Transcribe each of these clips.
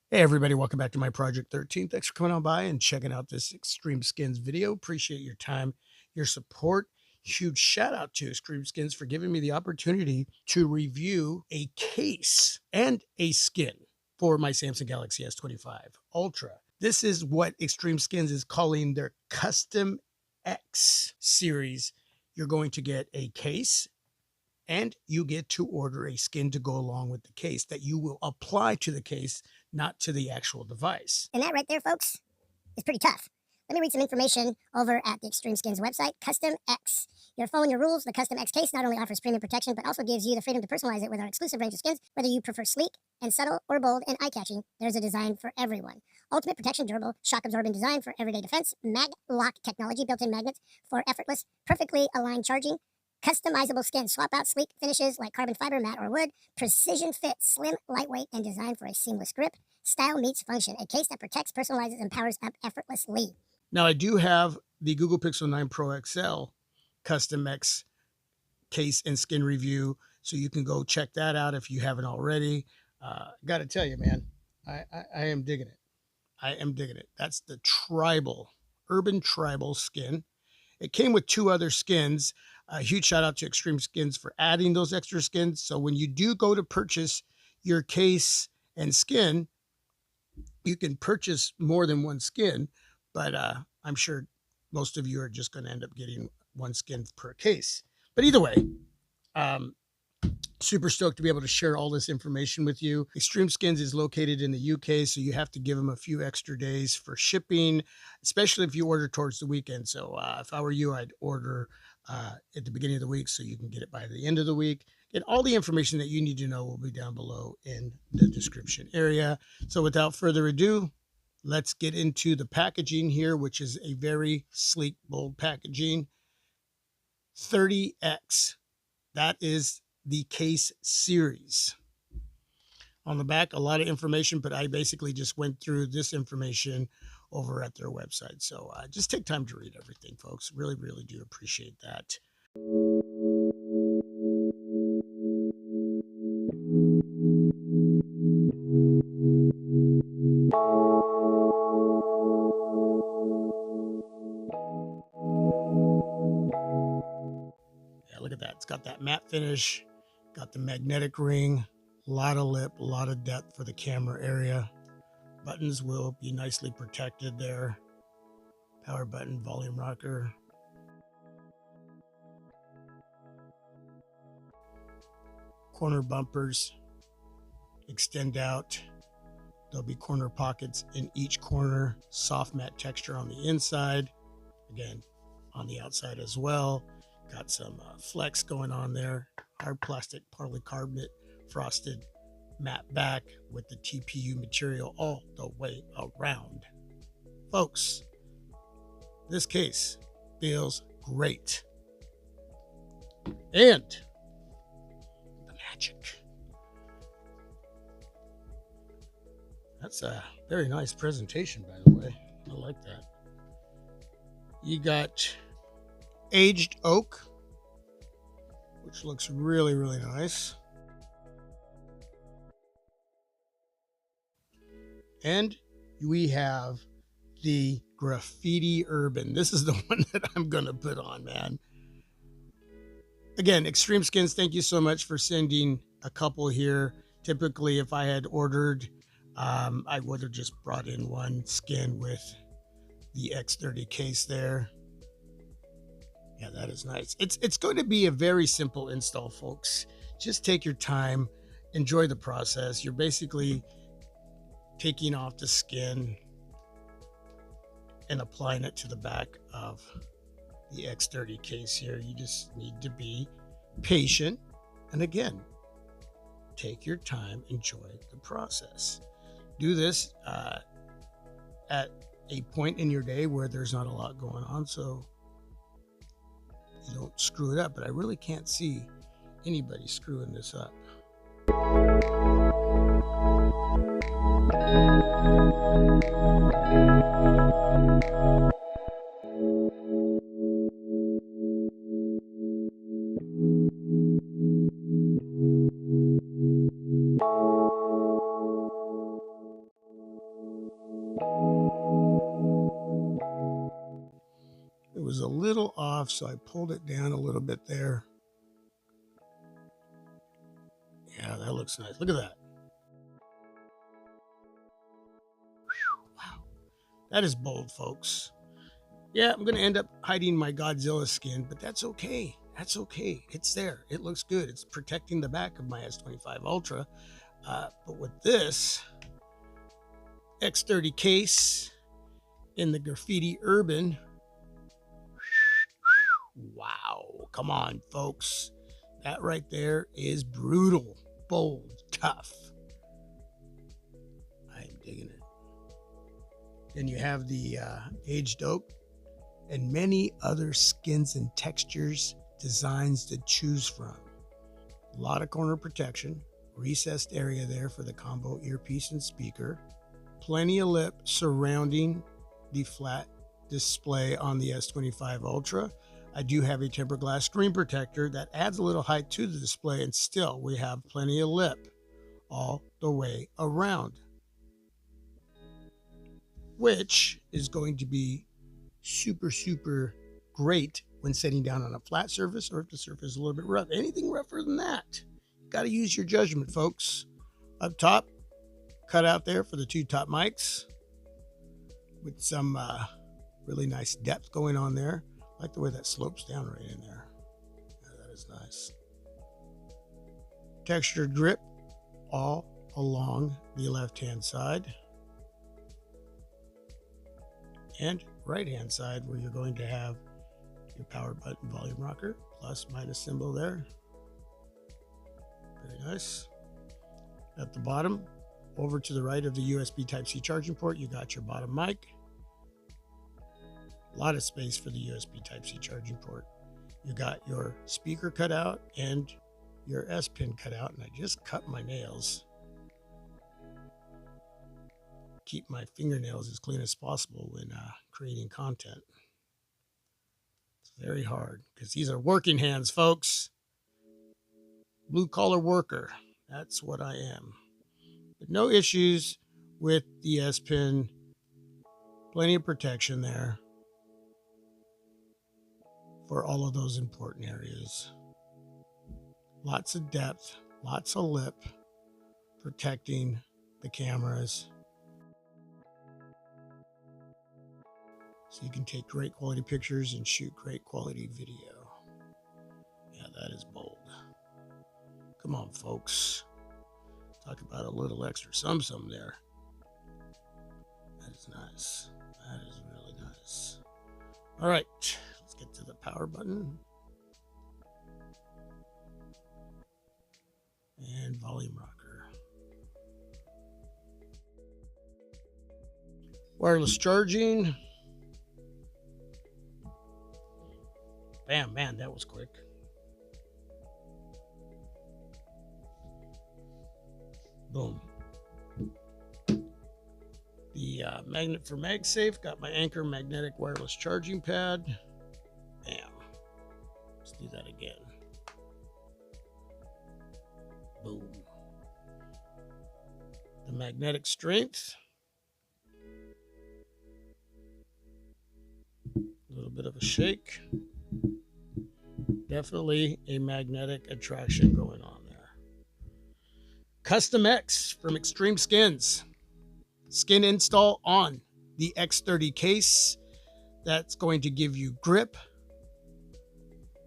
Hey everybody, welcome back to my Project 13. Thanks for coming on by and checking out this XtremeSkins video. Appreciate your time, your support. Huge shout out to XtremeSkins for giving me the opportunity to review a case and a skin for my Samsung Galaxy S25 Ultra. This is what XtremeSkins is calling their Custom-X series. You're going to get a case and you get to order a skin to go along with the case that you will apply to the case, not to the actual device. And that right there, folks, is pretty tough. Let me read some information over at the XtremeSkins website. Custom-X. You're following your rules. The Custom-X case not only offers premium protection, but also gives you the freedom to personalize it with our exclusive range of skins. Whether you prefer sleek and subtle or bold and eye-catching, there's a design for everyone. Ultimate protection, durable, shock-absorbing design for everyday defense. Mag lock technology, built-in magnets for effortless, perfectly aligned charging. Customizable skin. Swap out sleek finishes like carbon fiber, matte, or wood. Precision fit. Slim, lightweight, and designed for a seamless grip. Style meets function. A case that protects, personalizes, and powers up effortlessly. Now, I do have the Google Pixel 9 Pro XL Custom-X case and skin review, so you can go check that out if you haven't already. Got to tell you, man, I am digging it. I am digging it. That's the urban tribal skin. It came with two other skins. A huge shout out to XtremeSkins for adding those extra skins. So when you do go to purchase your case and skin, you can purchase more than one skin, but I'm sure most of you are just going to end up getting one skin per case. But either way, super stoked to be able to share all this information with you. XtremeSkins is located in the UK, so you have to give them a few extra days for shipping, especially if you order towards the weekend. So if I were you, I'd order at the beginning of the week so you can get it by the end of the week. And all the information that you need to know will be down below in the description area. So without further ado, let's get into the packaging here, which is a very sleek, bold packaging. 30X. That is the case series. On the back, a lot of information, but I basically just went through this information over at their website. So just take time to read everything, folks. Really, really do appreciate that. Yeah, look at that. It's got that matte finish, got the magnetic ring, a lot of lip, a lot of depth for the camera area. Buttons will be nicely protected there. Power button, volume rocker. Corner bumpers extend out. There'll be corner pockets in each corner. Soft matte texture on the inside. Again, on the outside as well. Got some flex going on there. Hard plastic polycarbonate frosted matte back with the TPU material all the way around. Folks, this case feels great. And the magic. That's a very nice presentation, by the way. I like that. You got aged oak, which looks really, really nice. And we have the graffiti urban. This is the one that I'm going to put on, man. Again, XtremeSkins, thank you so much for sending a couple here. Typically, if I had ordered, I would have just brought in one skin with the X30 case there. Yeah, that is nice. It's going to be a very simple install, folks. Just take your time, enjoy the process. You're basically taking off the skin and applying it to the back of the X30 case here. You just need to be patient. And again, take your time, enjoy the process. Do this at a point in your day where there's not a lot going on, so you don't screw it up. But I really can't see anybody screwing this up. It was a little off, so I pulled it down a little bit there. Yeah, that looks nice. Look at that. Wow. That is bold, folks. Yeah, I'm going to end up hiding my Godzilla skin, but that's okay. That's okay. It's there. It looks good. It's protecting the back of my S25 Ultra. But with this X30 case in the Graffiti Urban, wow. Come on, folks. That right there is brutal, bold, tough. I'm digging it. Then you have the aged oak and many other skins and textures, designs to choose from. A lot of corner protection, recessed area there for the combo earpiece and speaker, plenty of lip surrounding the flat display on the S25 Ultra. I do have a tempered glass screen protector that adds a little height to the display, and still we have plenty of lip all the way around, which is going to be super, super great when sitting down on a flat surface, or if the surface is a little bit rough. Anything rougher than that, you got to use your judgment, folks. Up top, cut out there for the two top mics with some really nice depth going on there. I like the way that slopes down right in there. Yeah, that is nice. Textured grip all along the left-hand side and right-hand side, where you're going to have your power button volume rocker, plus minus symbol there. Very nice. At the bottom, over to the right of the USB Type-C charging port, you got your bottom mic. A lot of space for the USB Type-C charging port. You got your speaker cut out and your S pin cut out, and I just cut my nails. Keep my fingernails as clean as possible when creating content. It's very hard because these are working hands, folks. Blue collar worker. That's what I am. But no issues with the S pin. Plenty of protection there for all of those important areas. Lots of depth, lots of lip protecting the cameras. So you can take great quality pictures and shoot great quality video. Yeah, that is bold. Come on, folks. Talk about a little extra some there. That is nice. That is really nice. All right, let's get to the power button. And volume rocker. Wireless charging. Bam, man, that was quick. Boom. The magnet for MagSafe. Got my Anchor magnetic wireless charging pad. Bam. Let's do that again. Boom. The magnetic strength. A little bit of a shake. Definitely a magnetic attraction going on there. Custom-X from XtremeSkins. Skin install on the X30 case. That's going to give you grip.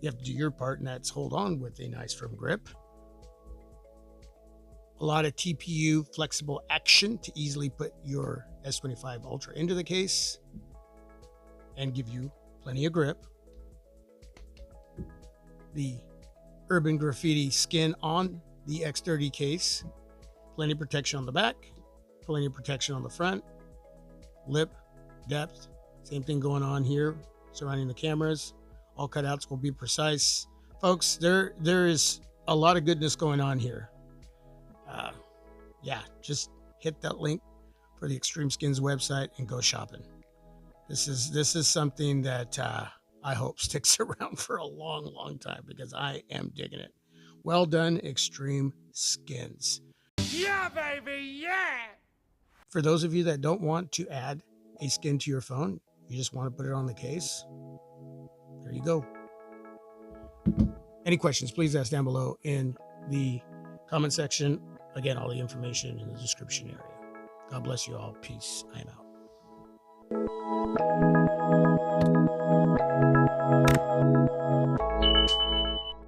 You have to do your part, and that's hold on with a nice firm grip. A lot of TPU flexible action to easily put your S25 Ultra into the case and give you plenty of grip. The Urban Graffiti skin on the X30 case. Plenty of protection on the back. Plenty of protection on the front. Lip, depth. Same thing going on here surrounding the cameras. All cutouts will be precise. Folks, there is a lot of goodness going on here. Yeah, just hit that link for the XtremeSkins website and go shopping. This is something that I hope sticks around for a long, long time because I am digging it. Well done, XtremeSkins. Yeah, baby, yeah! For those of you that don't want to add a skin to your phone, you just want to put it on the case, there you go. Any questions, please ask down below in the comment section. Again, all the information in the description area. God bless you all. Peace. I am out.